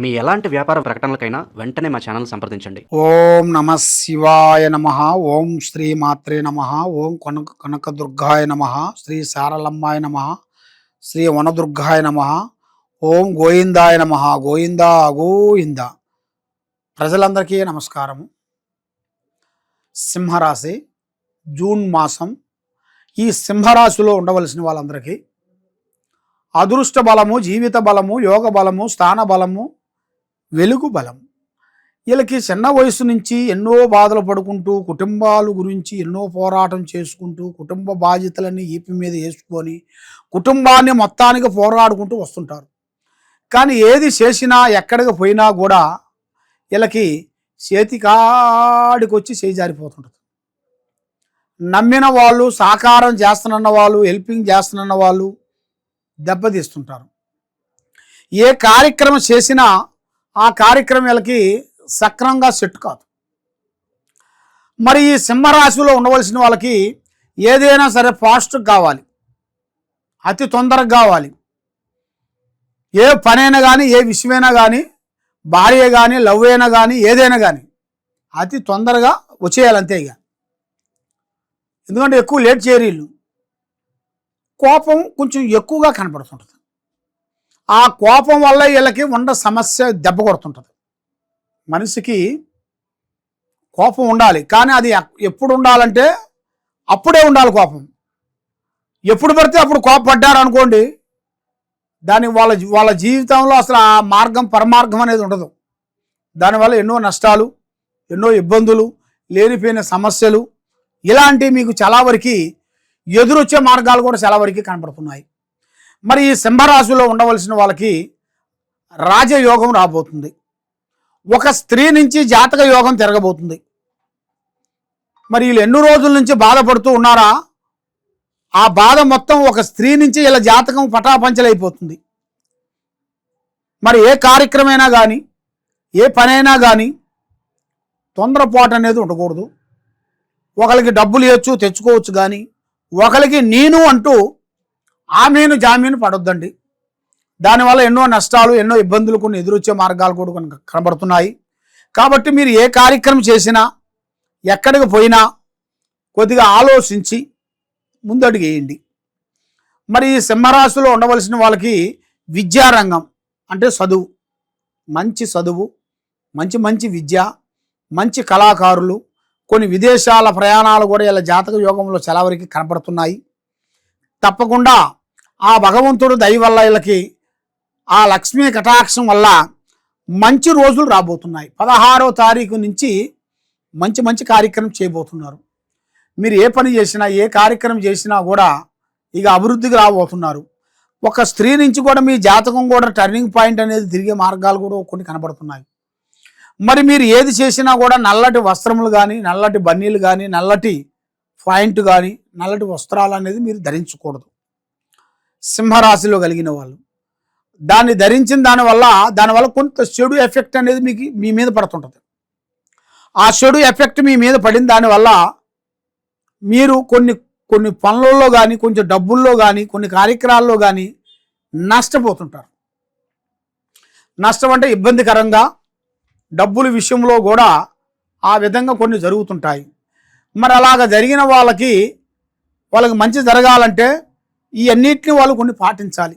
మీ ఎలాంటి వ్యాపార ప్రకటనలకైనా వెంటనే మా ఛానల్ సంప్రదించండి. ఓం నమ శివాయ నమ. ఓం శ్రీ మాత్రే నమ. ఓం కనకదుర్గాయ నమ. శ్రీ సారలమ్మాయ నమ. శ్రీ వనదుర్గాయ నమ. ఓం గోయిందాయ నమ. గోయిందా గోయింద. ప్రజలందరికీ నమస్కారము. సింహరాశి జూన్ మాసం. ఈ సింహరాశిలో ఉండవలసిన వాళ్ళందరికీ అదృష్ట బలము, జీవిత బలము, యోగ బలము, స్థాన బలము, వెలుగు బలం. వీళ్ళకి చిన్న వయసు నుంచి ఎన్నో బాధలు పడుకుంటూ, కుటుంబాల గురించి ఎన్నో పోరాటం చేసుకుంటూ, కుటుంబ బాధ్యతలన్నీ ఈపి మీద వేసుకొని కుటుంబాన్ని మొత్తానికి పోరాడుకుంటూ వస్తుంటారు. కానీ ఏది చేసినా ఎక్కడికి పోయినా కూడా వీళ్ళకి చేతికాడికి వచ్చి చేజారిపోతుంటుంది. నమ్మిన వాళ్ళు, సహకారం చేస్తున్న వాళ్ళు, హెల్పింగ్ చేస్తున్న వాళ్ళు దెబ్బతీస్తుంటారు. ఏ కార్యక్రమం చేసినా ఆ కార్యక్రమం వీళ్ళకి సక్రమంగా సెట్ కాదు. మరి ఈ సింహరాశిలో ఉండవలసిన వాళ్ళకి ఏదైనా సరే ఫాస్ట్గా కావాలి, అతి తొందరగా కావాలి. ఏ పనైనా కానీ, ఏ విషయమైనా కానీ, భార్య కానీ, లవ్ అయినా కానీ, ఏదైనా కానీ అతి తొందరగా వచ్చేయాలంతే. ఇక ఎందుకంటే ఎక్కువ లేట్ చేయరు వీళ్ళు. కోపం కొంచెం ఎక్కువగా కనపడుతుంటుంది. ఆ కోపం వల్ల వీళ్ళకి ఉండ సమస్య దెబ్బ కొడుతుంటుంది. మనిషికి కోపం ఉండాలి, కానీ అది ఎప్పుడు ఉండాలంటే అప్పుడే ఉండాలి కోపం. ఎప్పుడు పడితే అప్పుడు కోపపడ్డారు అనుకోండి, దాని వాళ్ళ జీవితంలో అసలు ఆ మార్గం పరమార్గం అనేది ఉండదు. దానివల్ల ఎన్నో నష్టాలు, ఎన్నో ఇబ్బందులు, లేనిపోయిన సమస్యలు, ఇలాంటివి మీకు చాలా వరకు ఎదురొచ్చే మార్గాలు కూడా చాలా వరకు కనబడుతున్నాయి. మరి ఈ సింహరాశిలో ఉండవలసిన వాళ్ళకి రాజయోగం రాబోతుంది. ఒక స్త్రీ నుంచి జాతక యోగం తిరగబోతుంది. మరి వీళ్ళు ఎన్నో రోజుల నుంచి బాధపడుతూ ఉన్నారా, ఆ బాధ మొత్తం ఒక స్త్రీ నుంచి ఇలా జాతకం పటాపంచలైపోతుంది. మరి ఏ కార్యక్రమైనా కానీ, ఏ పనైనా కానీ తొందరపాటు అనేది ఉండకూడదు. ఒకరికి డబ్బులు ఇవ్వచ్చు, తెచ్చుకోవచ్చు, కానీ ఒకరికి నేను అంటూ ఆమెను జామీను పడొద్దండి. దానివల్ల ఎన్నో నష్టాలు, ఎన్నో ఇబ్బందులు, కొన్ని ఎదురొచ్చే మార్గాలు కూడా కొన్ని కనబడుతున్నాయి. కాబట్టి మీరు ఏ కార్యక్రమం చేసినా, ఎక్కడికి పోయినా కొద్దిగా ఆలోచించి ముందడుగు వేయండి. మరి ఈ సింహరాశిలో ఉండవలసిన వాళ్ళకి విద్యారంగం అంటే చదువు, మంచి చదువు, మంచి మంచి విద్య, మంచి కళాకారులు, కొన్ని విదేశాల ప్రయాణాలు కూడా ఇలా జాతక యోగంలో చాలా వరకు కనపడుతున్నాయి. తప్పకుండా ఆ భగవంతుడు దయ వల్ల వీళ్ళకి ఆ లక్ష్మీ కటాక్షం వల్ల మంచి రోజులు రాబోతున్నాయి. 16వ తారీఖు నుంచి మంచి మంచి కార్యక్రమం చేయబోతున్నారు. మీరు ఏ పని చేసినా, ఏ కార్యక్రమం చేసినా కూడా ఇక అభివృద్ధికి రాబోతున్నారు. ఒక స్త్రీ నుంచి కూడా మీ జాతకం కూడా టర్నింగ్ పాయింట్ అనేది తిరిగే మార్గాలు కూడా కొన్ని కనబడుతున్నాయి. మరి మీరు ఏది చేసినా కూడా నల్లటి వస్త్రములు కానీ, నల్లటి బన్నీలు కానీ, నల్లటి పాయింట్ కానీ, నల్లటి వస్త్రాలు అనేది మీరు ధరించకూడదు. సింహరాశిలో కలిగిన వాళ్ళు దాన్ని ధరించిన దానివల్ల కొంత చెడు ఎఫెక్ట్ అనేది మీ మీద పడుతుంటుంది. ఆ చెడు ఎఫెక్ట్ మీ మీద పడిన దానివల్ల మీరు కొన్ని పనులలో కానీ, కొంచెం డబ్బుల్లో కానీ, కొన్ని కార్యక్రమాల్లో కానీ నష్టపోతుంటారు. నష్టం అంటే ఇబ్బందికరంగా డబ్బుల విషయంలో కూడా ఆ విధంగా కొన్ని జరుగుతుంటాయి. మరి అలాగ జరిగిన వాళ్ళకి మంచి జరగాలంటే ఈ అన్నిటిని వాళ్ళు కొన్ని పాటించాలి.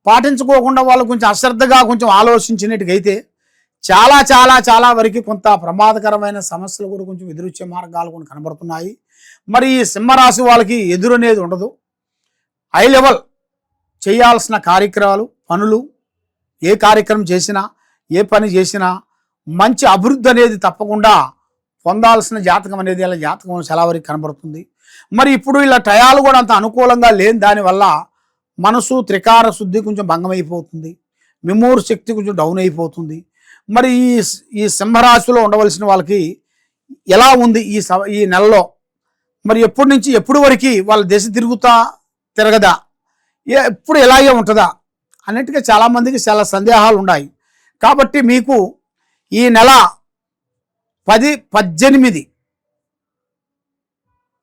పాటించుకోకుండా వాళ్ళు కొంచెం అశ్రద్ధగా కొంచెం ఆలోచించినట్టుగైతే చాలా చాలా చాలా వరకు కొంత ప్రమాదకరమైన సమస్యలు కూడా కొంచెం ఎదురొచ్చే మార్గాలు కొన్ని కనబడుతున్నాయి. మరి ఈ సింహరాశి వాళ్ళకి ఎదురు అనేది ఉండదు. హై లెవెల్ చేయాల్సిన కార్యక్రమాలు, పనులు, ఏ కార్యక్రమం చేసినా, ఏ పని చేసినా మంచి అభివృద్ధి అనేది తప్పకుండా పొందాల్సిన జాతకం అనేది ఇలా జాతకం చాలా వరకు కనబడుతుంది. మరి ఇప్పుడు ఇలా టయాలు కూడా అంత అనుకూలంగా లేని దానివల్ల మనసు త్రికార శుద్ధి కొంచెం భంగమైపోతుంది. మెమోరీ శక్తి కొంచెం డౌన్ అయిపోతుంది. మరి ఈ సింహరాశిలో ఉండవలసిన వాళ్ళకి ఎలా ఉంది ఈ నెలలో, మరి ఎప్పటి నుంచి ఎప్పుడు వరకు వాళ్ళ దశ తిరగదా, ఎప్పుడు ఎలాగే ఉంటుందా అన్నట్టుగా చాలామందికి చాలా సందేహాలు ఉన్నాయి. కాబట్టి మీకు ఈ నెల 10, 18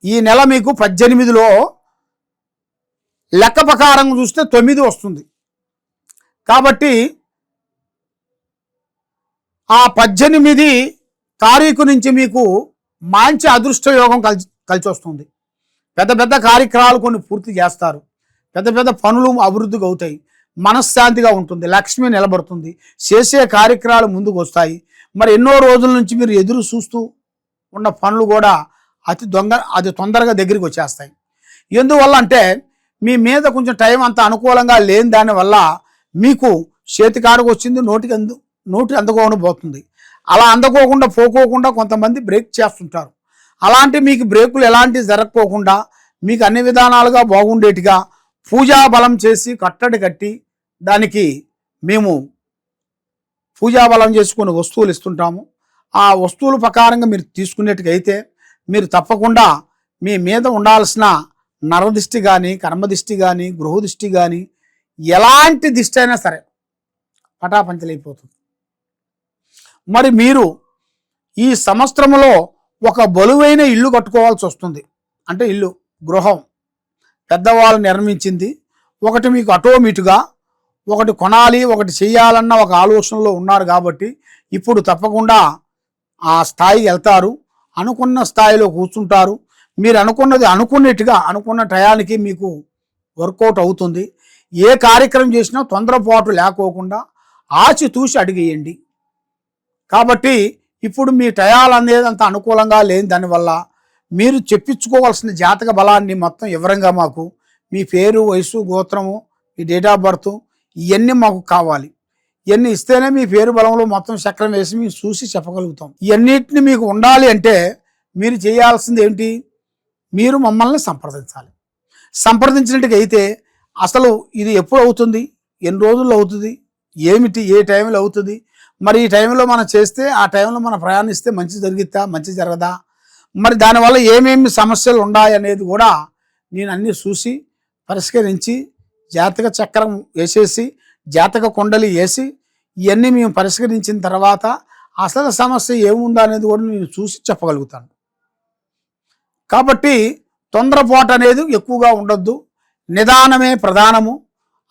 ఈ నెల మీకు 18లో లెక్క ప్రకారం చూస్తే 9 వస్తుంది. కాబట్టి ఆ 18 తారీఖు నుంచి మీకు మంచి అదృష్ట యోగం కలిసి వస్తుంది. పెద్ద పెద్ద కార్యక్రమాలు కొన్ని పూర్తి చేస్తారు. పెద్ద పెద్ద పనులు అభివృద్ధిగా అవుతాయి. మనశ్శాంతిగా ఉంటుంది. లక్ష్మి నిలబడుతుంది. చేసే కార్యక్రమాలు ముందుకు వస్తాయి. మరి ఎన్నో రోజుల నుంచి మీరు ఎదురు చూస్తూ ఉన్న పనులు కూడా అతి తొందరగా దగ్గరికి వచ్చేస్తాయి. ఎందువల్ల అంటే మీ మీద కొంచెం టైం అంత అనుకూలంగా లేని దానివల్ల మీకు చేతికాడకు వచ్చింది నోటి అందుకోకుండా పోతుంది. అలా అందుకోకుండా పోకోకుండా కొంతమంది బ్రేక్ చేస్తుంటారు. అలాంటి మీకు బ్రేకులు ఎలాంటివి జరగకోకుండా మీకు అన్ని విధానాలుగా బాగుండేట్టుగా పూజా బలం చేసి కట్టడి కట్టి దానికి మేము పూజా బలం చేసుకునే వస్తువులు ఇస్తుంటాము. ఆ వస్తువుల ప్రకారంగా మీరు తీసుకునేట్టుకైతే మీరు తప్పకుండా మీ మీద ఉండాల్సిన నరదిష్టి కానీ, కర్మదిష్టి కానీ, గృహదిష్టి కానీ, ఎలాంటి దిష్టి అయినా సరే పటాపంచలైపోతుంది. మరి మీరు ఈ సంవత్సరంలో ఒక బలువైన ఇల్లు కట్టుకోవాల్సి వస్తుంది. అంటే ఇల్లు, గృహం పెద్దవాళ్ళు నిర్మించింది ఒకటి మీకు ఆటోమేటిక్గా ఒకటి కొనాలి, ఒకటి చేయాలన్న ఒక ఆలోచనలో ఉన్నారు. కాబట్టి ఇప్పుడు తప్పకుండా ఆ స్థాయికి వెళ్తారు. అనుకున్న స్థాయిలో కూర్చుంటారు. మీరు అనుకున్నది అనుకున్నట్టుగా అనుకున్న టయానికి మీకు వర్కౌట్ అవుతుంది. ఏ కార్యక్రమం చేసినా తొందరపాటు లేకోకుండా ఆచితూచి అడిగేయండి. కాబట్టి ఇప్పుడు మీ టయాలు అనేది అంత అనుకూలంగా లేని దానివల్ల మీరు చెప్పించుకోవాల్సిన జాతక బలాన్ని మొత్తం వివరంగా మాకు మీ పేరు, వయసు, గోత్రము, మీ డేట్ ఆఫ్ బర్త్ ఇవన్నీ మాకు కావాలి. ఇవన్నీ ఇస్తేనే మీ పేరు బలంలో మొత్తం చక్రం వేసి మేము చూసి చెప్పగలుగుతాం. ఇవన్నిటిని మీకు ఉండాలి అంటే మీరు చేయాల్సింది ఏంటి? మీరు మమ్మల్ని సంప్రదించాలి. సంప్రదించినట్టుగా అయితే అసలు ఇది ఎప్పుడు అవుతుంది, ఎన్ని రోజుల్లో అవుతుంది, ఏమిటి, ఏ టైంలో అవుతుంది, మరి ఈ టైంలో మనం చేస్తే ఆ టైంలో మనం ప్రయాణిస్తే మంచి జరిగిద్దా, మంచి జరగదా, మరి దానివల్ల ఏమేమి సమస్యలు ఉన్నాయి అనేది కూడా నేను అన్నీ చూసి పరిష్కరించి జాతక చక్రం వేసేసి జాతక కుండలి వేసి ఇవన్నీ మేము పరిష్కరించిన తర్వాత అసలు సమస్య ఏముందా అనేది కూడా నేను చూసి చెప్పగలుగుతాను. కాబట్టి తొందరపాటు అనేది ఎక్కువగా ఉండొద్దు. నిదానమే ప్రధానము.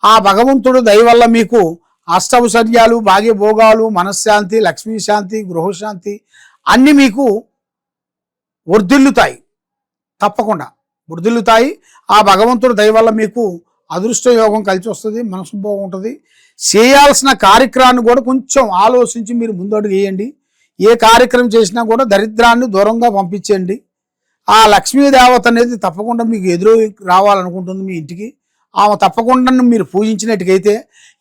ఆ భగవంతుడు దయ వల్ల మీకు అష్టౌషధ్యాలు, భాగ్యభోగాలు, మనశ్శాంతి, లక్ష్మీశాంతి, గృహశాంతి అన్నీ మీకు వర్ధిల్లుతాయి. తప్పకుండా వర్ధిల్లుతాయి. ఆ భగవంతుడు దయ వల్ల మీకు అదృష్ట యోగం కలిసి వస్తుంది. మనసు బాగుంటుంది. చేయాల్సిన కార్యక్రమాన్ని కూడా కొంచెం ఆలోచించి మీరు ముందడుగు వేయండి. ఏ కార్యక్రమం చేసినా కూడా దరిద్రాన్ని దూరంగా పంపించండి. ఆ లక్ష్మీదేవత అనేది తప్పకుండా మీకు ఎదురు రావాలనుకుంటుంది మీ ఇంటికి. ఆమె తప్పకుండా మీరు పూజించినట్టుకైతే,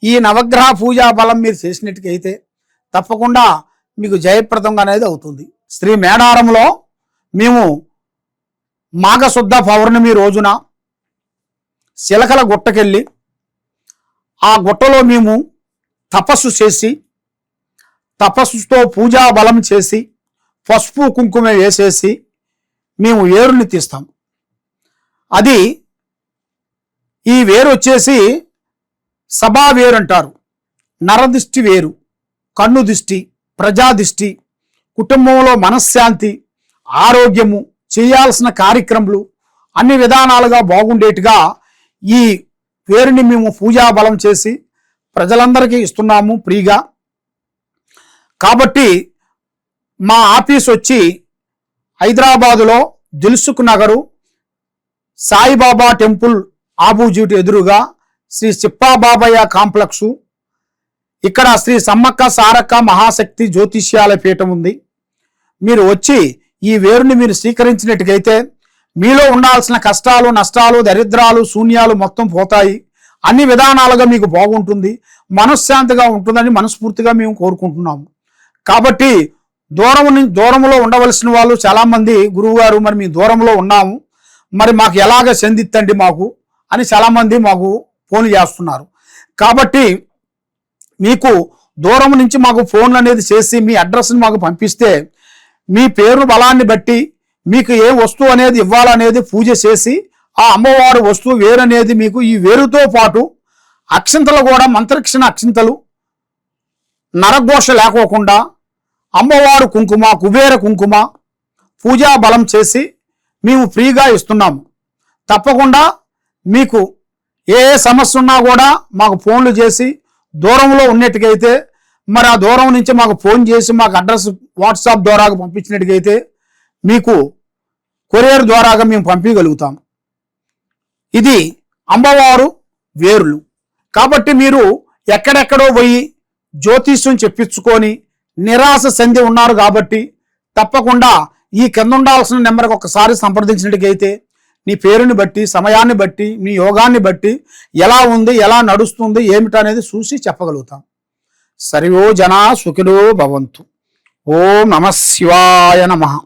ఈ నవగ్రహ పూజా బలం మీరు చేసినట్టుకైతే తప్పకుండా మీకు జయప్రదంగా అనేది అవుతుంది. శ్రీ మేడారంలో మేము మాఘశుద్ధ పౌర్ణమి రోజున శిలకల గుట్టకెళ్ళి ఆ గుట్టలో మేము తపస్సు చేసి, తపస్సుతో పూజా బలం చేసి, పసుపు కుంకుమ వేసేసి మేము వేరుని తీస్తాం. అది ఈ వేరు వచ్చేసి సభా వేరు అంటారు. నరదిష్టి వేరు, కన్ను దిష్టి, ప్రజాదిష్టి, కుటుంబంలో మనశ్శాంతి, ఆరోగ్యము, చేయాల్సిన కార్యక్రమాలు అన్ని విధానాలుగా బాగుండేట్టుగా ఈ వేరుని మేము పూజా బలం చేసి ప్రజలందరికీ ఇస్తున్నాము ఫ్రీగా. కాబట్టి మా ఆఫీస్ వచ్చి హైదరాబాదులో దిల్సుఖ్ నగరు సాయిబాబా టెంపుల్ ఆపోజిట్ ఎదురుగా శ్రీ చిప్పాబాబయ్య కాంప్లెక్సు, ఇక్కడ శ్రీ సమ్మక్క సారక్క మహాశక్తి జ్యోతిష్యాల పీఠం ఉంది. మీరు వచ్చి ఈ వేరుని మీరు స్వీకరించినట్టుకైతే మీలో ఉండాల్సిన కష్టాలు, నష్టాలు, దరిద్రాలు, శూన్యాలు మొత్తం పోతాయి. అన్ని విధానాలుగా మీకు మనశ్శాంతిగా ఉంటుందని మనస్ఫూర్తిగా మేము కోరుకుంటున్నాము. కాబట్టి దూరంలో ఉండవలసిన వాళ్ళు చాలామంది, గురువుగారు మరి మీ దూరంలో ఉన్నాము, మరి మాకు ఎలాగ చెందిత్తండి మాకు అని చాలామంది మాకు ఫోన్ చేస్తున్నారు. కాబట్టి మీకు దూరం నుంచి మాకు ఫోన్లు అనేది చేసి మీ అడ్రస్ని మాకు పంపిస్తే మీ పేరు బలాన్ని బట్టి మీకు ఏ వస్తువు అనేది ఇవ్వాలనేది పూజ చేసి ఆ అమ్మవారు వస్తువు వేరు అనేది మీకు ఈ వేరుతో పాటు అక్షింతలు కూడా మంత్రక్షణ అక్షింతలు, నరఘోష లేకోకుండా అమ్మవారు కుంకుమ, కుబేర కుంకుమ పూజా బలం చేసి మేము ఫ్రీగా ఇస్తున్నాము. తప్పకుండా మీకు ఏ సమస్య ఉన్నా కూడా మాకు ఫోన్లు చేసి దూరంలో ఉన్నట్టుకైతే మరి ఆ దూరం నుంచి మాకు ఫోన్ చేసి మాకు అడ్రస్ వాట్సాప్ ద్వారా పంపించినట్టుగైతే మీకు కొరియర్ ద్వారాగా మేము పంపించగలుగుతాం. ఇది అమ్మవారు వేరులు. కాబట్టి మీరు ఎక్కడెక్కడో పోయి జ్యోతిష్యం చెప్పించుకొని నిరాశ చెంది ఉన్నారు కాబట్టి తప్పకుండా ఈ కింద ఉండాల్సిన నెంబర్కి ఒకసారి సంప్రదించినట్టుగైతే నీ పేరుని బట్టి, సమయాన్ని బట్టి, మీ యోగాన్ని బట్టి ఎలా ఉంది, ఎలా నడుస్తుంది, ఏమిటనేది చూసి చెప్పగలుగుతాం. సర్వో జనా సుఖినో భవంతు. ఓం నమః శివాయ నమః.